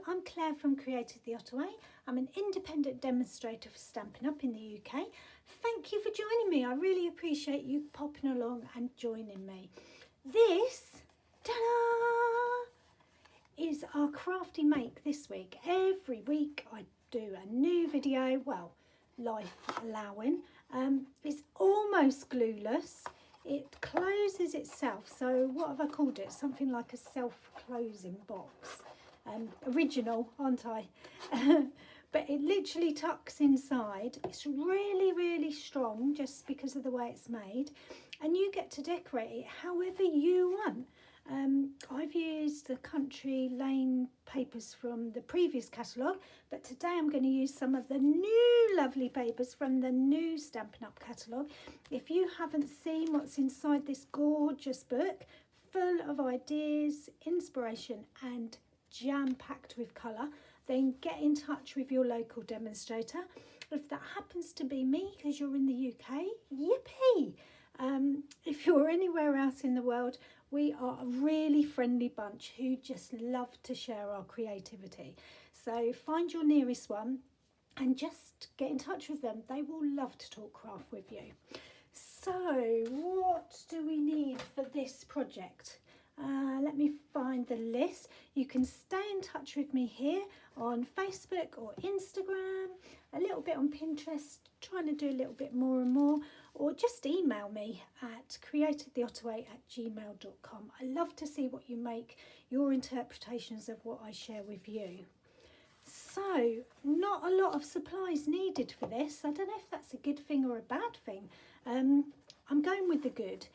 I'm Claire from Created the Ottaway. I'm an independent demonstrator for Stampin' Up in the UK. Thank you for joining me. I really appreciate you popping along and joining me. This, ta-da, is our crafty make this week. Every week I do a new video, well, life allowing. It's almost glueless. It closes itself, so what have I called it? Something like a self-closing box. Original, aren't I? But it literally tucks inside. It's really, really strong just because of the way it's made, and you get to decorate it however you want. I've used the Country Lane papers from the previous catalogue, but today I'm going to use some of the new lovely papers from the new Stampin' Up catalogue. If you haven't seen what's inside this gorgeous book, full of ideas, inspiration and jam-packed with colour, then get in touch with your local demonstrator. If that happens to be me because you're in the UK, yippee! If you're anywhere else in the world, we are a really friendly bunch who just love to share our creativity. So find your nearest one and just get in touch with them. They will love to talk craft with you. So what do we need for this project? Let me find the list. You can stay in touch with me here on Facebook or Instagram, a little bit on Pinterest, trying to do a little bit more and more, or just email me at createdtheottaway@gmail.com. I love to see what you make, your interpretations of what I share with you. So, not a lot of supplies needed for this. I don't know if that's a good thing or a bad thing. I'm going with the good.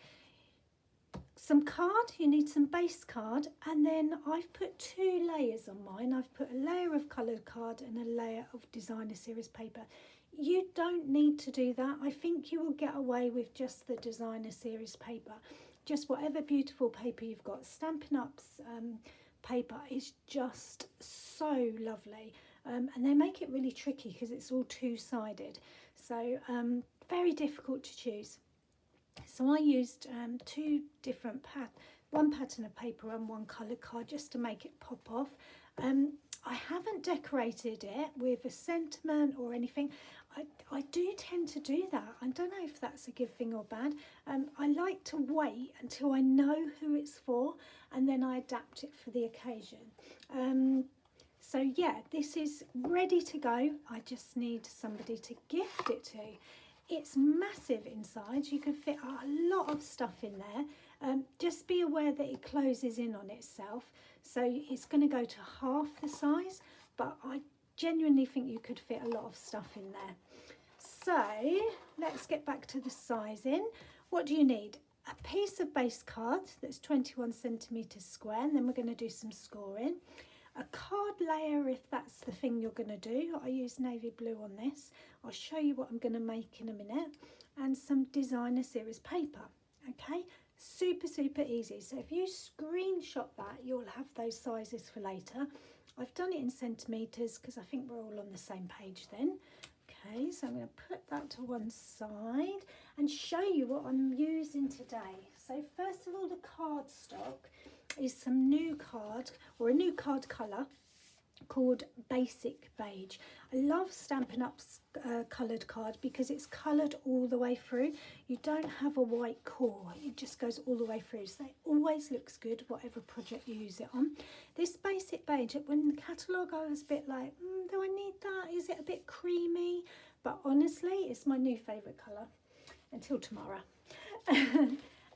Some card, you need some base card, and then I've put 2 layers on mine. I've put a layer of coloured card and a layer of designer series paper. You don't need to do that. I think you will get away with just the designer series paper. Just whatever beautiful paper you've got. Stampin' Up's paper is just so lovely, and they make it really tricky because it's all two-sided. So very difficult to choose. So I used 2 different one pattern of paper and 1 coloured card just to make it pop off. I haven't decorated it with a sentiment or anything. I do tend to do that. I don't know if that's a good thing or bad. I like to wait until I know who it's for, and then I adapt it for the occasion. So yeah, this is ready to go. I just need somebody to gift it to. It's massive inside. You can fit a lot of stuff in there. Just be aware that it closes in on itself, so it's going to go to half the size, but I genuinely think you could fit a lot of stuff in there. So let's get back to the sizing. What do you need? A piece of base card that's 21 centimetres square, and then we're going to do some scoring. A card layer if that's the thing you're going to do. I use navy blue on this. I'll show you what I'm going to make in a minute. And some designer series paper. Okay, super easy. So if you screenshot that, you'll have those sizes for later. I've done it in centimetres because I think we're all on the same page then. Okay, so I'm going to put that to one side and show you what I'm using today. So first of all, the cardstock is some new card, or a new card colour called Basic Beige. I love Stampin' Up's coloured card because it's coloured all the way through. You don't have a white core, it just goes all the way through, so it always looks good whatever project you use it on. This Basic Beige, when the catalogue I was a bit like, do I need that? Is it a bit creamy? But honestly, it's my new favourite colour until tomorrow.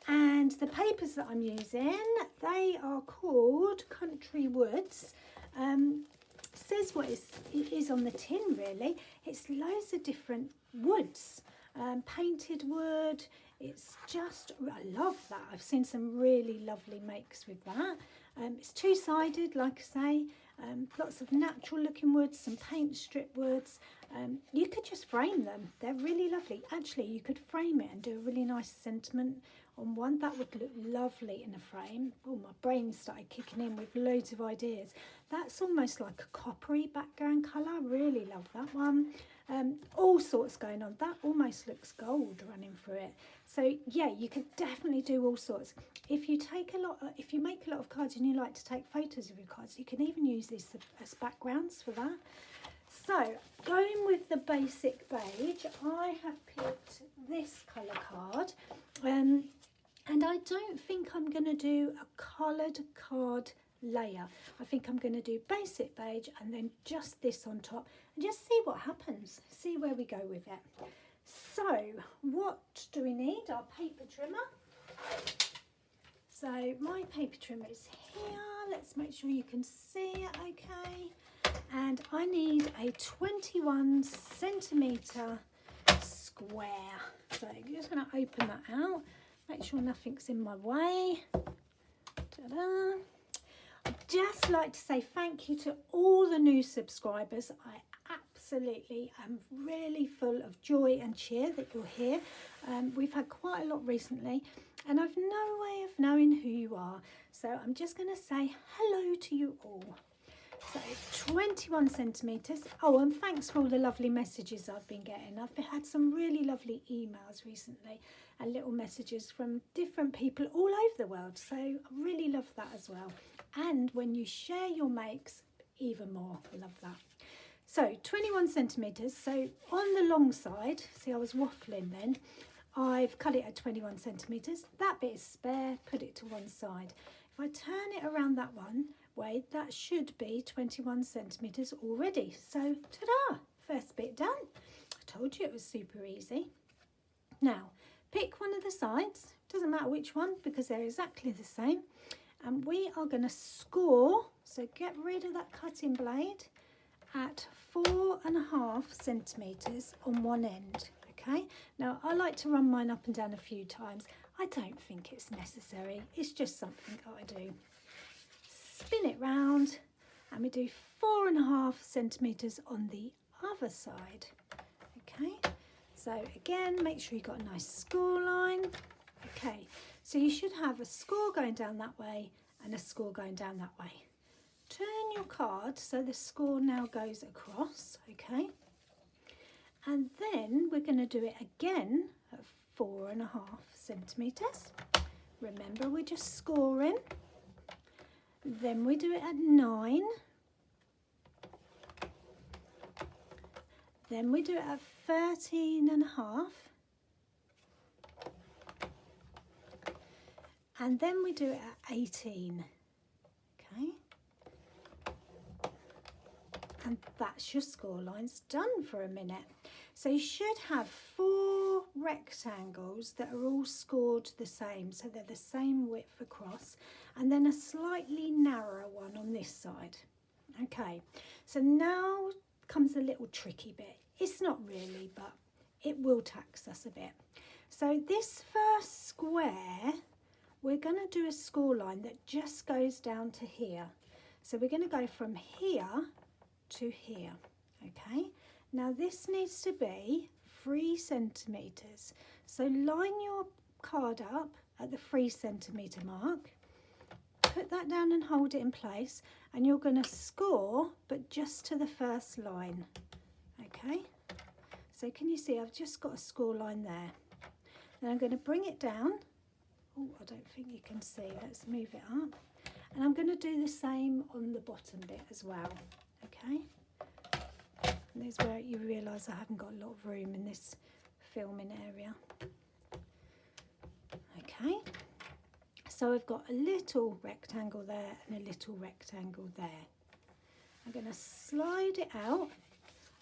And the papers that I'm using, they are called Country Woods. Says what it is on the tin really. It's loads of different woods, painted wood. It's just, I love that. I've seen some really lovely makes with that. It's two-sided, like I say. Lots of natural looking woods, some paint strip woods. You could just frame them. They're really lovely. Actually, you could frame it and do a really nice sentiment on one. That would look lovely in a frame. Oh, my brain started kicking in with loads of ideas. That's almost like a coppery background colour. I really love that one. All sorts going on. That almost looks gold running through it. So yeah, you could definitely do all sorts. If you make a lot of cards and you like to take photos of your cards, you can even use this as backgrounds for that. So going with the basic beige, I have picked this colour card, and I don't think I'm going to do a coloured card layer. I think I'm going to do basic beige and then just this on top and just see what happens, see where we go with it. So what do we need? Our paper trimmer. So my paper trimmer is here. Let's make sure you can see it okay. And I need a 21 centimetre square. So I'm just going to open that out, make sure nothing's in my way. Ta-da. I'd just like to say thank you to all the new subscribers. I absolutely am really full of joy and cheer that you're here. We've had quite a lot recently and I've no way of knowing who you are. So I'm just going to say hello to you all. So 21 centimetres. Oh, and thanks for all the lovely messages I've been getting. I've had some really lovely emails recently and little messages from different people all over the world. So I really love that as well. And when you share your makes, even more. I love that. So 21 centimetres. So on the long side, see I was waffling then, I've cut it at 21 centimetres. That bit is spare, put it to one side. If I turn it around that one way, that should be 21 centimetres already. So ta-da, first bit done. I told you it was super easy. Now pick one of the sides, doesn't matter which one because they're exactly the same, and we are going to score, so get rid of that cutting blade, at 4.5 centimetres on one end. Okay, now I like to run mine up and down a few times. I don't think it's necessary, it's just something I do. Spin it round and we do 4.5 centimetres on the other side. Okay, so again make sure you've got a nice score line. Okay, so you should have a score going down that way and a score going down that way. Turn your card so the score now goes across. Okay, and then we're going to do it again at 4.5 centimetres. Remember, we're just scoring. Then we do it at 9. Then we do it at 13.5. And then we do it at 18. Okay. And that's your score lines done for a minute. So you should have 4 rectangles that are all scored the same, so they're the same width across, and then a slightly narrower one on this side. Okay, so now comes the little tricky bit. It's not really, but it will tax us a bit. So this first square, we're going to do a score line that just goes down to here. So we're going to go from here to here. Okay, now this needs to be 3 centimetres. So line your card up at the 3 centimetre mark, put that down and hold it in place, and you're going to score but just to the first line. Okay, so can you see I've just got a score line there. Then I'm going to bring it down. Oh, I don't think you can see. Let's move it up. And I'm going to do the same on the bottom bit as well. Okay, and this is where you realise I haven't got a lot of room in this filming area. Okay, so I've got a little rectangle there and a little rectangle there. I'm going to slide it out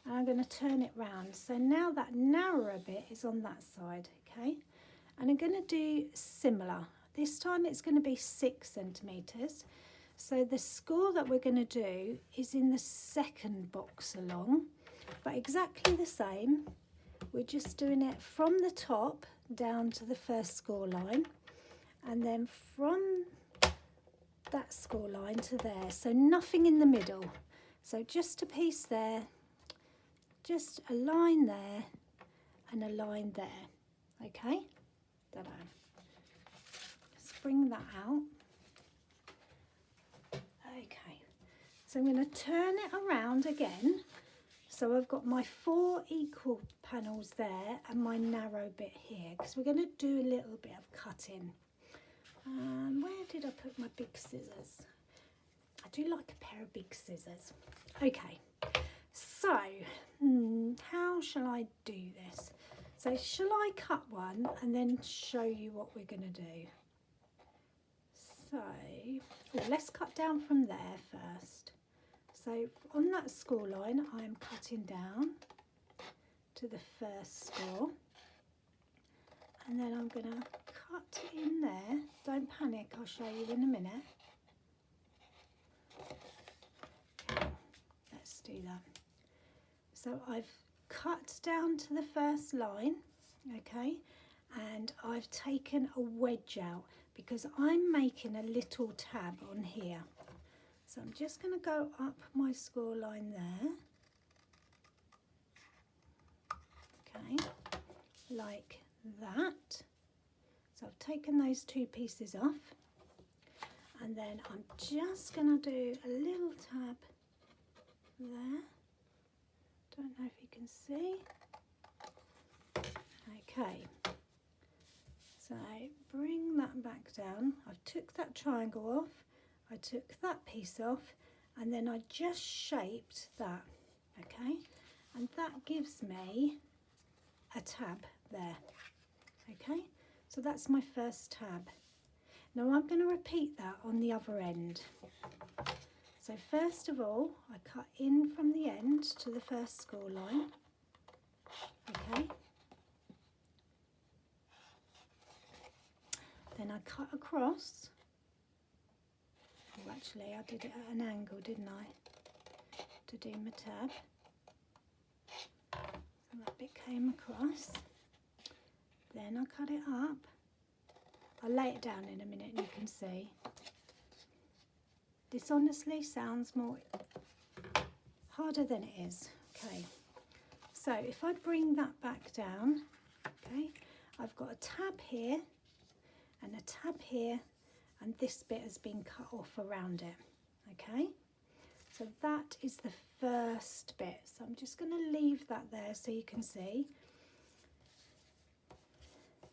and I'm going to turn it round. So now that narrower bit is on that side. Okay, and I'm going to do similar. This time it's going to be 6 centimetres. So the score that we're going to do is in the second box along, but exactly the same. We're just doing it from the top down to the first score line, and then from that score line to there. So nothing in the middle. So just a piece there, just a line there, and a line there. Okay, ta-da. Just bring that out. Okay, so I'm going to turn it around again So I've got my 4 equal panels there and my narrow bit here, because we're going to do a little bit of cutting. Where did I put my big scissors? I do like a pair of big scissors. Okay, so how shall I do this? So shall I cut one and then show you what we're going to do? So let's cut down from there first. So on that score line, I am cutting down to the first score, and then I'm going to cut in there. Don't panic, I'll show you in a minute. Okay, let's do that. So I've cut down to the first line, okay, and I've taken a wedge out because I'm making a little tab on here. So I'm just going to go up my score line there, okay, like that. So I've taken those 2 pieces off, and then I'm just going to do a little tab there. Don't know if you can see. Okay, so bring that back down. I've took that triangle off, I took that piece off, and then I just shaped that, okay, and that gives me a tab there, okay, so that's my first tab. Now I'm going to repeat that on the other end. So first of all, I cut in from the end to the first score line, okay, then I cut across. Oh, actually I did it at an angle, didn't I, to do my tab. So that bit came across, then I cut it up. I'll lay it down in a minute and you can see. This honestly sounds more harder than it is. Okay, so if I bring that back down, okay, I've got a tab here and a tab here, and this bit has been cut off around it, okay, so that is the first bit. So I'm just going to leave that there so you can see.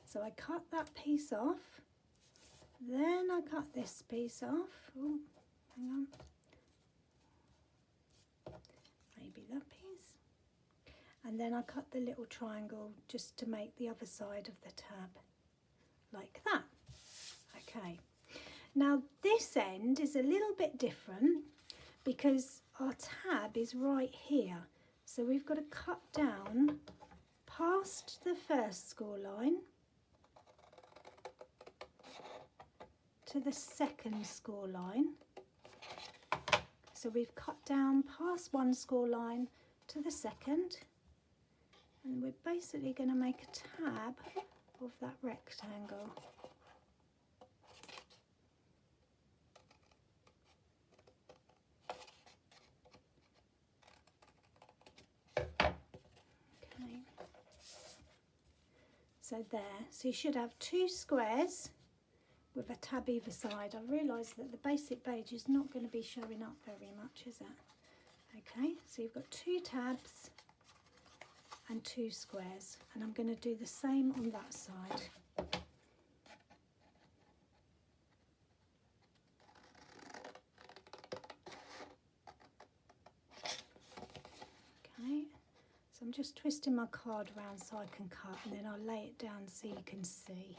So I cut that piece off, then I cut this piece off. Oh, hang on, maybe that piece, and then I cut the little triangle just to make the other side of the tab like that. Okay, now this end is a little bit different because our tab is right here, so we've got to cut down past the first score line to the second score line. So we've cut down past one score line to the second, and we're basically going to make a tab of that rectangle. Okay, so there, so you should have 2 squares with a tab either side. I realise that the basic beige is not going to be showing up very much, is it? Okay, so you've got 2 tabs and 2 squares, and I'm going to do the same on that side. Okay, so I'm just twisting my card around so I can cut, and then I'll lay it down so you can see.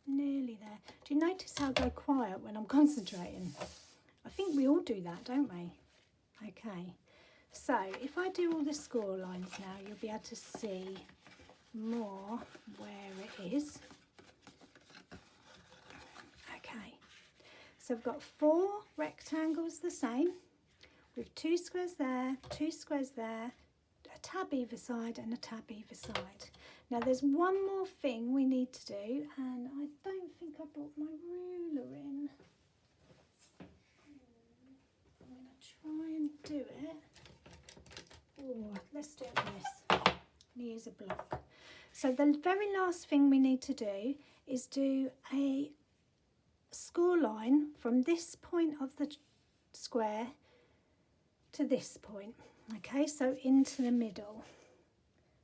Nearly there. Do you notice how I go quiet when I'm concentrating? I think we all do that, don't we? Okay, so if I do all the score lines now, you'll be able to see more where it is. Okay, so I've got 4 rectangles the same, with 2 squares there, 2 squares there, a tab either side and a tab either side. Now there's one more thing we need to do, and I don't think I brought my ruler in. I'm going to try and do it. Oh, let's do it with this. I'm going to use a block. So the very last thing we need to do is do a score line from this point of the square to this point. Okay, so into the middle.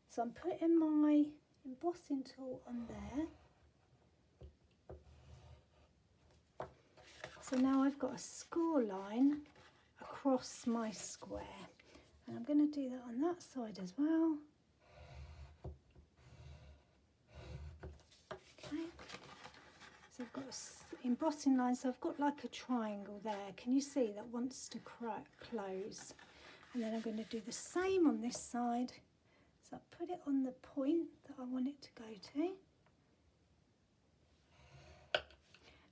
So I'm putting my embossing tool on there. So now I've got a score line across my square, and I'm going to do that on that side as well. Okay, so I've got embossing lines, so I've got like a triangle there. Can you see that wants to close? And then I'm going to do the same on this side. So I put it on the point that I want it to go to.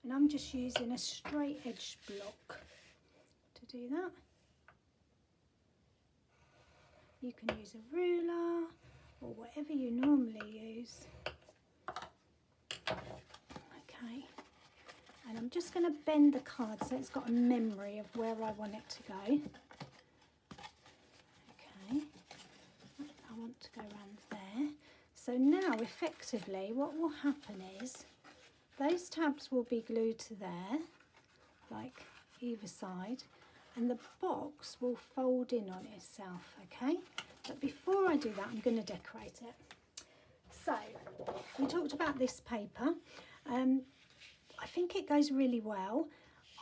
And I'm just using a straight edge block to do that. You can use a ruler or whatever you normally use. Okay, and I'm just going to bend the card so it's got a memory of where I want it to go. Okay, I want to go around there. So now effectively what will happen is those tabs will be glued to there, like either side, and the box will fold in on itself, okay? But before I do that, I'm going to decorate it. So, we talked about this paper. I think it goes really well.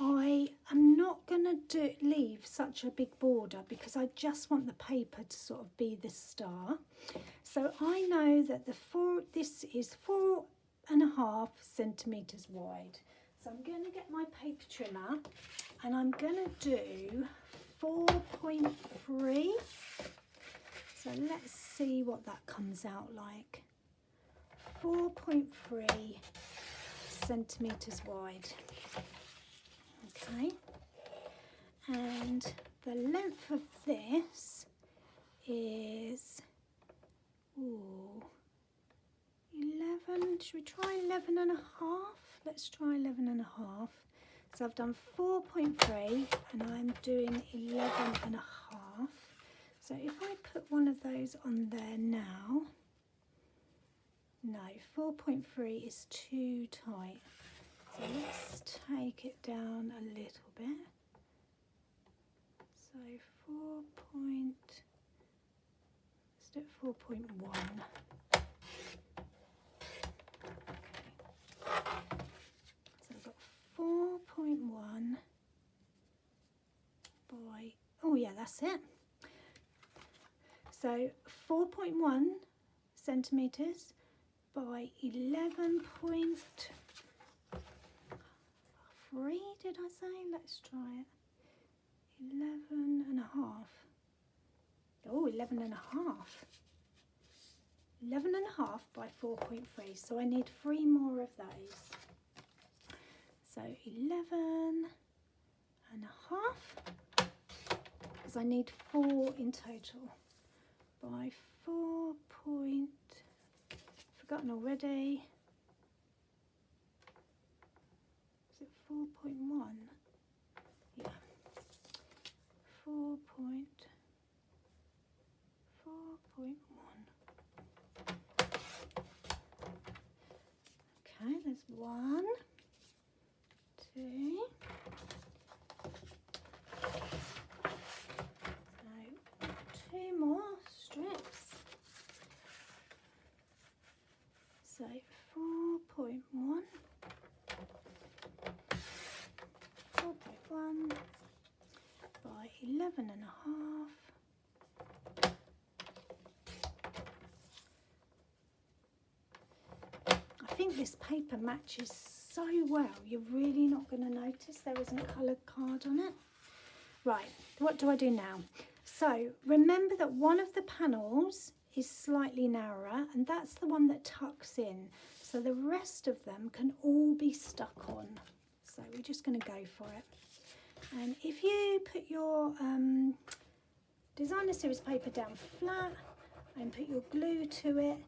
I am not going to leave such a big border because I just want the paper to sort of be the star. So I know that this is 4.5 centimetres wide. So I'm going to get my paper trimmer and I'm going to do 4.3. So let's see what that comes out like. 4.3 centimetres wide. Okay. And the length of this is 11, should we try 11 and a half? Let's try 11 and a half. So I've done 4.3 and I'm doing 11 and a half. So if I put one of those on there now, no, 4.3 is too tight. So let's take it down a little bit. So let's do 4.1. So I've got 4.1 by, oh yeah, that's it. So 4.1 centimetres by 11.3, did I say? Let's try it. 11 and a half. Oh, 11 and a half. 11 and a half by 4.3. So I need 3 more of those. So 11 and a half, because I need 4 in total, by 4 point, forgotten already, is it 4.1? Yeah, 4.1. Okay, there's 1, 2. So 2 more strips. So 4.1, 4.1 by 11 and a half. I think this paper matches so well, you're really not going to notice there isn't a coloured card on it. Right, what do I do now? So remember that one of the panels is slightly narrower and that's the one that tucks in. So the rest of them can all be stuck on. So we're just going to go for it. And if you put your designer series paper down flat and put your glue to it,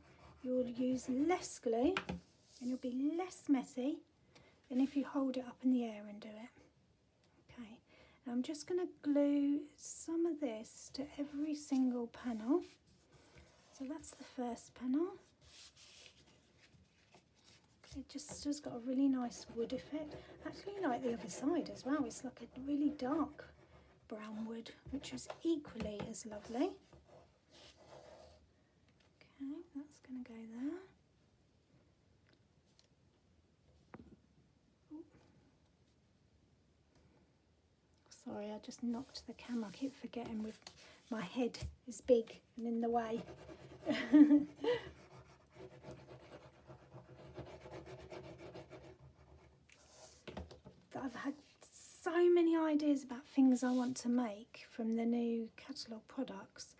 you'll use less glue and you'll be less messy than if you hold it up in the air and do it. Okay, now I'm just going to glue some of this to every single panel. So that's the first panel. It just has got a really nice wood effect. Actually, like the other side as well. It's like a really dark brown wood, which is equally as lovely. Okay, that's going to go there. Sorry, I just knocked the camera. I keep forgetting with my head is big and in the way. I've had so many ideas about things I want to make from the new catalogue products.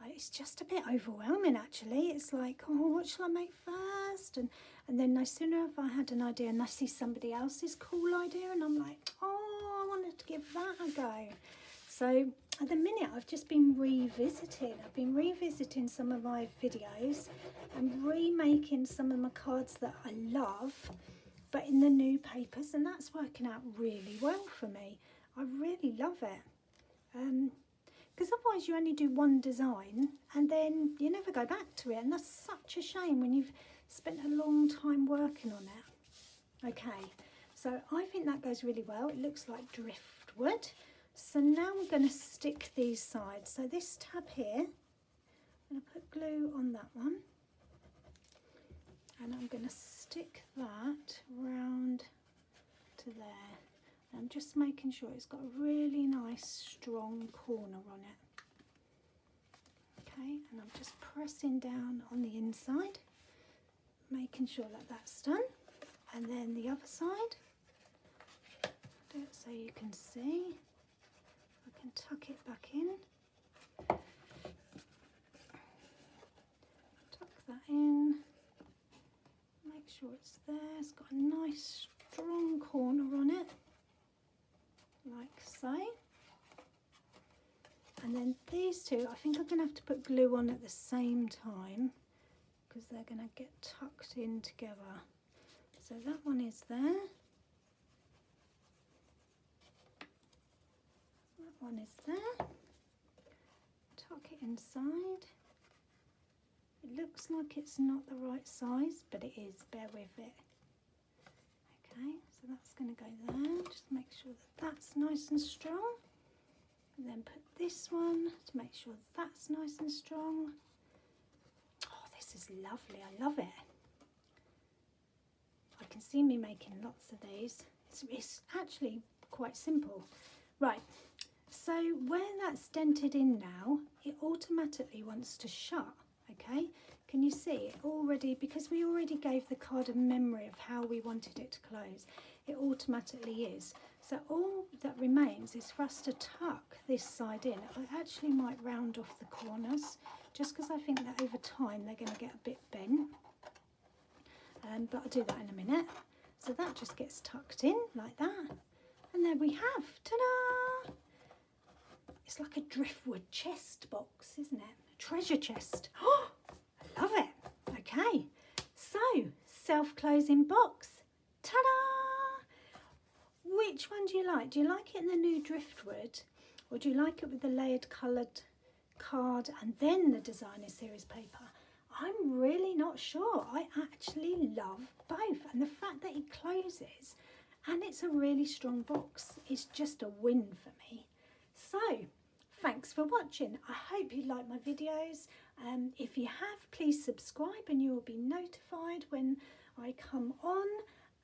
It's just a bit overwhelming actually. It's like, oh, what shall I make first? And then no sooner have I had an idea and I see somebody else's cool idea and I'm like, oh, I wanted to give that a go. So at the minute I've just been revisiting. I've been revisiting some of my videos and remaking some of my cards that I love, but in the new papers, and that's working out really well for me. I really love it. Because otherwise you only do one design and then you never go back to it, and that's such a shame when you've spent a long time working on it. Okay, so I think that goes really well. It looks like driftwood. So now we're going to stick these sides. So this tab here, I'm going to put glue on that one, and I'm going to stick that round to there. I'm just making sure it's got a really nice strong corner on it. Okay, and I'm just pressing down on the inside, making sure that that's done. And then the other side, do it so you can see. I can tuck it back in. Tuck that in. Make sure it's there. It's got a nice strong corner on it, like so. And then these two, I think I'm going to have to put glue on at the same time because they're going to get tucked in together. So that one is there. That one is there. Tuck it inside. It looks like it's not the right size, but it is. Bear with it. Okay, so that's going to go there. Just make sure that that's nice and strong. And then put this one to make sure that's nice and strong. Oh, this is lovely. I love it. I can see me making lots of these. It's actually quite simple. Right, so where that's dented in now, it automatically wants to shut. Okay, can you see it already? Because we already gave the card a memory of how we wanted it to close. It automatically is. So all that remains is for us to tuck this side in. I actually might round off the corners just because I think that over time they're going to get a bit bent. But I'll do that in a minute. So that just gets tucked in like that. And there we have, ta-da! It's like a driftwood chest box, isn't it? A treasure chest. Oh, I love it. Okay, so self-closing box. Ta-da! Which one do you like? Do you like it in the new driftwood, or do you like it with the layered coloured card and then the designer series paper? I'm really not sure. I actually love both, and the fact that it closes and it's a really strong box is just a win for me. So thanks for watching. I hope you like my videos. If you have, please subscribe and you will be notified when I come on.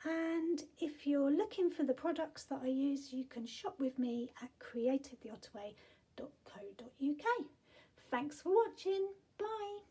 And if you're looking for the products that I use, you can shop with me at creativethetottaway.co.uk. Thanks for watching. Bye.